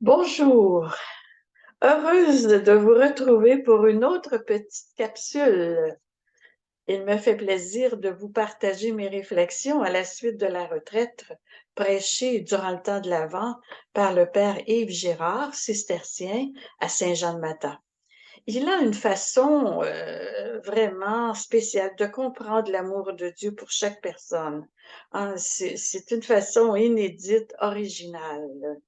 Bonjour, heureuse de vous retrouver pour une autre petite capsule. Il me fait plaisir de vous partager mes réflexions à la suite de la retraite prêchée durant le temps de l'Avent par le père Yves Girard, cistercien à Saint-Jean-de-Matha. Il a une façon vraiment spéciale de comprendre l'amour de Dieu pour chaque personne. C'est une façon inédite, originale.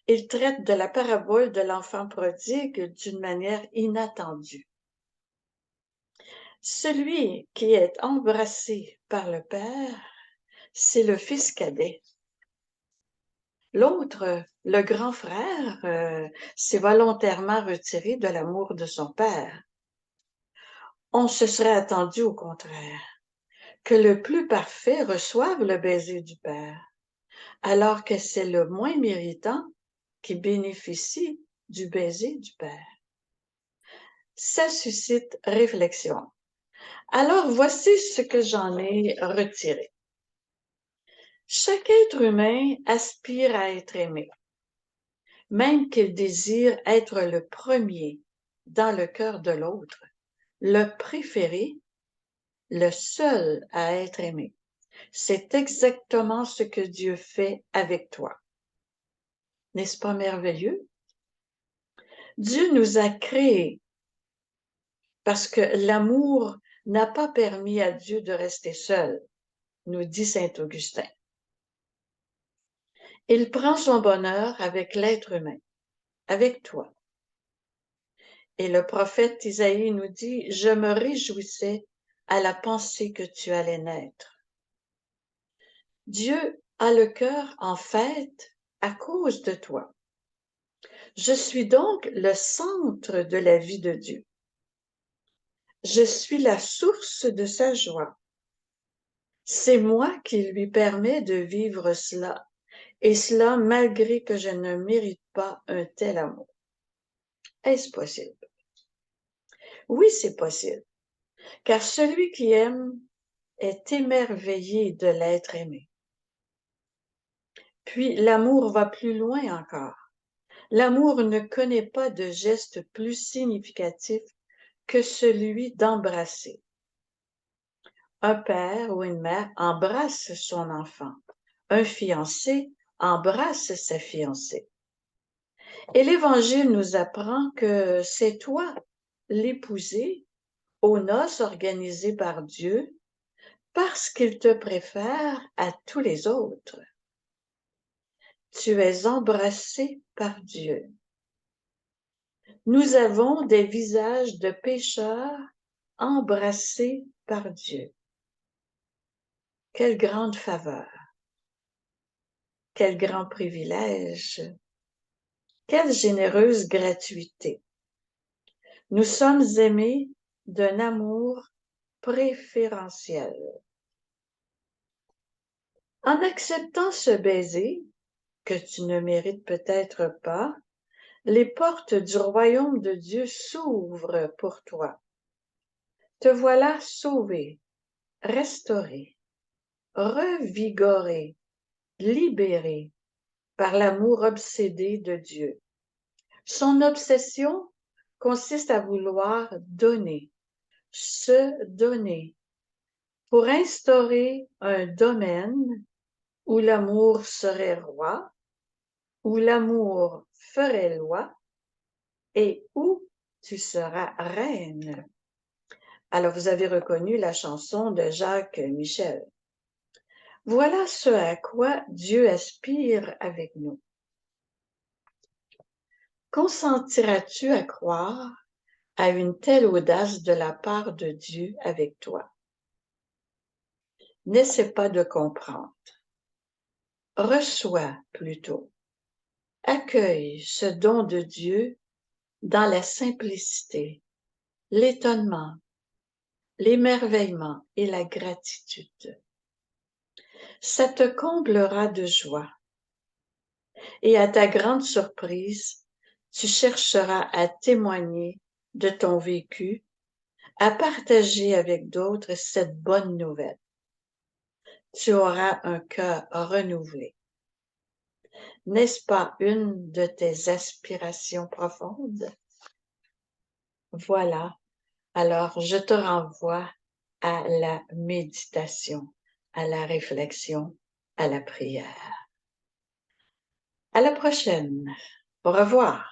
Il traite de la parabole de l'enfant prodigue d'une manière inattendue. Celui qui est embrassé par le Père, c'est le fils cadet. L'autre, le grand frère, s'est volontairement retiré de l'amour de son père. On se serait attendu au contraire, que le plus parfait reçoive le baiser du Père, alors que c'est le moins méritant qui bénéficie du baiser du Père. Ça suscite réflexion. Alors, voici ce que j'en ai retiré. Chaque être humain aspire à être aimé, même qu'il désire être le premier dans le cœur de l'autre, le préféré, le seul à être aimé. C'est exactement ce que Dieu fait avec toi. N'est-ce pas merveilleux? Dieu nous a créés parce que l'amour n'a pas permis à Dieu de rester seul, nous dit saint Augustin. Il prend son bonheur avec l'être humain, avec toi. Et le prophète Isaïe nous dit, je me réjouissais à la pensée que tu allais naître. Dieu a le cœur en fête à cause de toi. Je suis donc le centre de la vie de Dieu. Je suis la source de sa joie. C'est moi qui lui permets de vivre cela, et cela malgré que je ne mérite pas un tel amour. Est-ce possible? Oui, c'est possible, car celui qui aime est émerveillé de l'être aimé. Puis l'amour va plus loin encore. L'amour ne connaît pas de geste plus significatif que celui d'embrasser. Un père ou une mère embrasse son enfant. Un fiancé embrasse sa fiancée. Et l'Évangile nous apprend que c'est toi, l'épousé, aux noces organisées par Dieu, parce qu'il te préfère à tous les autres. Tu es embrassé par Dieu. Nous avons des visages de pécheurs embrassés par Dieu. Quelle grande faveur, quel grand privilège, quelle généreuse gratuité. Nous sommes aimés d'un amour préférentiel. En acceptant ce baiser, que tu ne mérites peut-être pas, les portes du royaume de Dieu s'ouvrent pour toi. Te voilà sauvé, restauré, revigoré, libéré par l'amour obsédé de Dieu. Son obsession consiste à vouloir donner, se donner, pour instaurer un domaine où l'amour serait roi, où l'amour ferait loi et où tu seras reine. Alors, vous avez reconnu la chanson de Jacques Michel. Voilà ce à quoi Dieu aspire avec nous. Consentiras-tu à croire à une telle audace de la part de Dieu avec toi? N'essaie pas de comprendre. Reçois plutôt. Accueille ce don de Dieu dans la simplicité, l'étonnement, l'émerveillement et la gratitude. Ça te comblera de joie. Et à ta grande surprise, tu chercheras à témoigner de ton vécu, à partager avec d'autres cette bonne nouvelle. Tu auras un cœur renouvelé. N'est-ce pas une de tes aspirations profondes? Voilà. Alors, je te renvoie à la méditation, à la réflexion, à la prière. À la prochaine. Au revoir.